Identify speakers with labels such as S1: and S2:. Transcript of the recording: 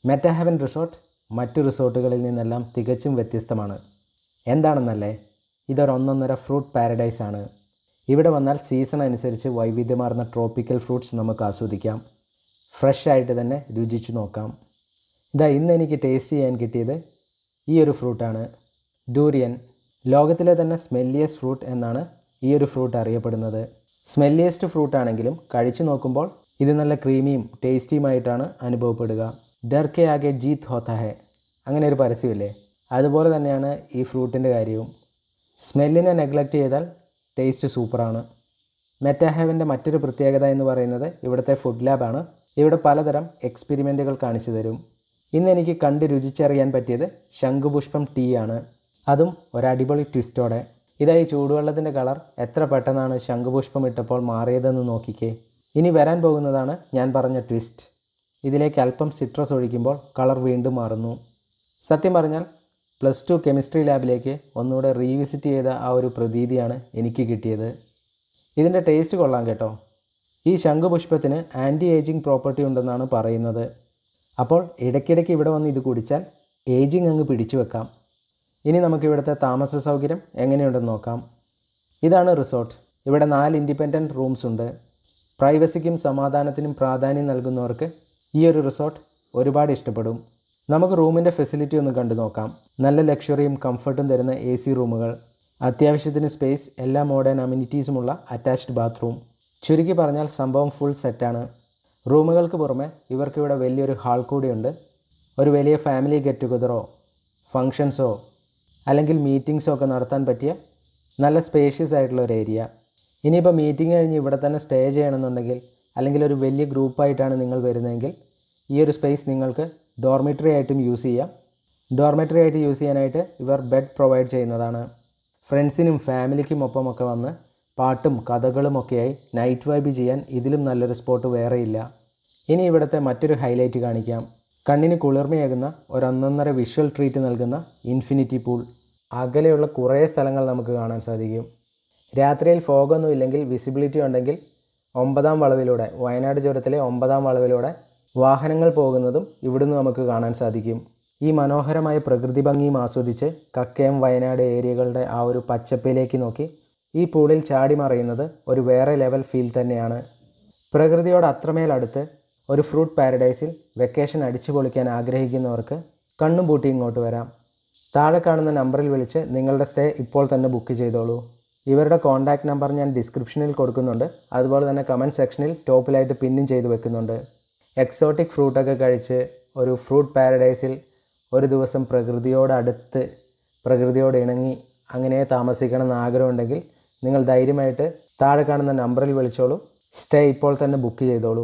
S1: Meta heaven resort മറ്റു റിസോർട്ടുകളിൽ നിന്നെല്ലാം തികച്ചും വ്യത്യസ്തമാണ്. എന്താണെന്നല്ലേ, ഇതൊരു ഒന്നൊന്നര ഫ്രൂട്ട് പാരഡൈസ് ആണ്. ഇവിടെ വന്നാൽ സീസൺ അനുസരിച്ച് വൈവിധ്യമാർന്ന ട്രോപ്പിക്കൽ ഫ്രൂട്ട്സ് നമുക്ക് ആസ്വദിക്കാം. ഫ്രഷ് ആയിട്ട് തന്നെ രുചിച്ച് നോക്കാം. ഇന്ന് എനിക്ക് ടേസ്റ്റ് ചെയ്യാൻ കിട്ടിയത് ഈ ഒരു ഫ്രൂട്ടാണ്, ഡൂറിയൻ. ലോകത്തിലെ തന്നെ സ്മെല്ലിയസ്റ്റ് ഫ്രൂട്ട് എന്നാണ് ഈ ഒരു ഫ്രൂട്ട് അറിയപ്പെടുന്നത്. സ്മെല്ലിയസ്റ്റ് ഫ്രൂട്ടാണെങ്കിലും കഴിച്ചു നോക്കുമ്പോൾ ഇത് നല്ല ക്രീമിയും ടേസ്റ്റിയുമായിട്ടാണ് അനുഭവപ്പെടുക. ഡർ കെ ആകെ ജീത്ത് ഹോത്താ ഹെ, അങ്ങനെ ഒരു പരസ്യമില്ലേ, അതുപോലെ തന്നെയാണ് ഈ ഫ്രൂട്ടിൻ്റെ കാര്യവും. സ്മെല്ലിനെ നെഗ്ലക്റ്റ് ചെയ്താൽ ടേസ്റ്റ് സൂപ്പറാണ്. മെറ്റ ഹെവൻ്റെ മറ്റൊരു പ്രത്യേകത എന്ന് പറയുന്നത് ഇവിടുത്തെ ഫുഡ് ലാബാണ്. ഇവിടെ പലതരം എക്സ്പെരിമെൻറ്റുകൾ കാണിച്ചു തരും. ഇന്ന് എനിക്ക് കണ്ട് രുചിച്ചറിയാൻ പറ്റിയത് ശംഖുപുഷ്പം ടീ ആണ്, അതും ഒരടിപൊളി ട്വിസ്റ്റോടെ. ഈ ചൂടുവെള്ളത്തിൻ്റെ കളർ എത്ര പെട്ടെന്നാണ് ശംഖുപുഷ്പം ഇട്ടപ്പോൾ മാറിയതെന്ന് നോക്കിക്കേ. ഇനി വരാൻ പോകുന്നതാണ് ഞാൻ പറഞ്ഞ ട്വിസ്റ്റ്. ഇതിലേക്ക് അല്പം സിട്രസ് ഒഴിക്കുമ്പോൾ കളർ വീണ്ടും മാറുന്നു. സത്യം പറഞ്ഞാൽ +2 കെമിസ്ട്രി ലാബിലേക്ക് ഒന്നുകൂടെ റീവിസിറ്റ് ചെയ്ത ആ ഒരു പ്രതീതിയാണ് എനിക്ക് കിട്ടിയത്. ഇതിൻ്റെ ടേസ്റ്റ് കൊള്ളാം കേട്ടോ. ഈ ശംഖുപുഷ്പത്തിന് ആൻറ്റി ഏജിങ് പ്രോപ്പർട്ടി ഉണ്ടെന്നാണ് പറയുന്നത്. അപ്പോൾ ഇടയ്ക്കിടയ്ക്ക് ഇവിടെ വന്ന് ഇത് കുടിച്ചാൽ ഏജിങ് അങ്ങ് പിടിച്ചു വെക്കാം. ഇനി നമുക്കിവിടുത്തെ താമസ സൗകര്യം എങ്ങനെയുണ്ടെന്ന് നോക്കാം. ഇതാണ് റിസോർട്ട്. ഇവിടെ 4 ഇൻഡിപെൻഡൻറ്റ് റൂംസ് ഉണ്ട്. പ്രൈവസിക്കും സമാധാനത്തിനും പ്രാധാന്യം നൽകുന്നവർക്ക് ഈ ഒരു റിസോർട്ട് ഒരുപാട് ഇഷ്ടപ്പെടും. നമുക്ക് റൂമിൻ്റെ ഫെസിലിറ്റി ഒന്ന് കണ്ടു നോക്കാം. നല്ല ലക്ഷറിയും കംഫർട്ടും തരുന്ന AC റൂമുകൾ, അത്യാവശ്യത്തിന് സ്പേസ്, എല്ലാ മോഡേൺ അമ്യൂണിറ്റീസുമുള്ള അറ്റാച്ച്ഡ് ബാത്റൂം. ചുരുക്കി പറഞ്ഞാൽ സംഭവം ഫുൾ സെറ്റാണ്. റൂമുകൾക്ക് പുറമെ ഇവർക്കിവിടെ വലിയൊരു ഹാൾ കൂടിയുണ്ട്. ഒരു വലിയ ഫാമിലി ഗെറ്റ് ടുഗതറോ ഫങ്ഷൻസോ അല്ലെങ്കിൽ മീറ്റിങ്സോ ഒക്കെ നടത്താൻ പറ്റിയ നല്ല സ്പേഷ്യസ് ആയിട്ടുള്ള ഒരു ഏരിയ. ഇനിയിപ്പോൾ മീറ്റിംഗ് കഴിഞ്ഞ് ഇവിടെ തന്നെ സ്റ്റേ ചെയ്യണമെന്നുണ്ടെങ്കിൽ, അല്ലെങ്കിൽ ഒരു വലിയ ഗ്രൂപ്പായിട്ടാണ് നിങ്ങൾ വരുന്നതെങ്കിൽ ഈ ഒരു സ്പേസ് നിങ്ങൾക്ക് ഡോർമെറ്ററി ആയിട്ടും യൂസ് ചെയ്യാം. ഡോർമെറ്ററി ആയിട്ട് യൂസ് ചെയ്യാനായിട്ട് ഇവർ ബെഡ് പ്രൊവൈഡ് ചെയ്യുന്നതാണ്. ഫ്രണ്ട്സിനും ഫാമിലിക്കും ഒപ്പമൊക്കെ വന്ന് പാട്ടും കഥകളുമൊക്കെയായി നൈറ്റ് വൈബ് ചെയ്യാൻ ഇതിലും നല്ലൊരു സ്പോട്ട് വേറെയില്ല. ഇനി ഇവിടുത്തെ മറ്റൊരു ഹൈലൈറ്റ് കാണിക്കാം. കണ്ണിന് കുളിർമയേകുന്ന ഒരൊന്നൊന്നര വിഷ്വൽ ട്രീറ്റ് നൽകുന്ന ഇൻഫിനിറ്റി പൂൾ. അകലെയുള്ള കുറേ സ്ഥലങ്ങൾ നമുക്ക് കാണാൻ സാധിക്കും. രാത്രിയിൽ ഫോഗൊന്നും ഇല്ലെങ്കിൽ വിസിബിലിറ്റി ഉണ്ടെങ്കിൽ 9ാം വളവിലൂടെ, വയനാട് ചുരത്തിലെ 9ാം വളവിലൂടെ വാഹനങ്ങൾ പോകുന്നതും ഇവിടുന്ന് നമുക്ക് കാണാൻ സാധിക്കും. ഈ മനോഹരമായ പ്രകൃതി ഭംഗിയും ആസ്വദിച്ച് കക്കയം വയനാട് ഏരിയകളുടെ ആ ഒരു പച്ചപ്പിലേക്ക് നോക്കി ഈ പൂളിൽ ചാടി മറയുന്നത് ഒരു വേറെ ലെവൽ ഫീൽ തന്നെയാണ്. പ്രകൃതിയോട് അത്രമേൽ അടുത്ത് ഒരു ഫ്രൂട്ട് പാരഡൈസിൽ വെക്കേഷൻ അടിച്ചു പൊളിക്കാൻ ആഗ്രഹിക്കുന്നവർക്ക് കണ്ണും പൂട്ടി ഇങ്ങോട്ട് വരാം. താഴെ കാണുന്ന നമ്പറിൽ വിളിച്ച് നിങ്ങളുടെ സ്റ്റേ ഇപ്പോൾ തന്നെ ബുക്ക് ചെയ്തോളൂ. ഇവരുടെ കോൺടാക്റ്റ് നമ്പർ ഞാൻ ഡിസ്ക്രിപ്ഷനിൽ കൊടുക്കുന്നുണ്ട്. അതുപോലെ തന്നെ കമൻറ്റ് സെക്ഷനിൽ ടോപ്പിലായിട്ട് പിന്നും ചെയ്ത് വെക്കുന്നുണ്ട്. എക്സോട്ടിക് ഫ്രൂട്ടൊക്കെ കഴിച്ച് ഒരു ഫ്രൂട്ട് പാരഡൈസിൽ ഒരു ദിവസം പ്രകൃതിയോടടുത്ത്, പ്രകൃതിയോട് ഇണങ്ങി അങ്ങനെ താമസിക്കണം എന്ന് ആഗ്രഹമുണ്ടെങ്കിൽ നിങ്ങൾ ധൈര്യമായിട്ട് താഴെ കാണുന്ന നമ്പറിൽ വിളിച്ചോളൂ. സ്റ്റേ ഇപ്പോൾ തന്നെ ബുക്ക് ചെയ്തോളൂ.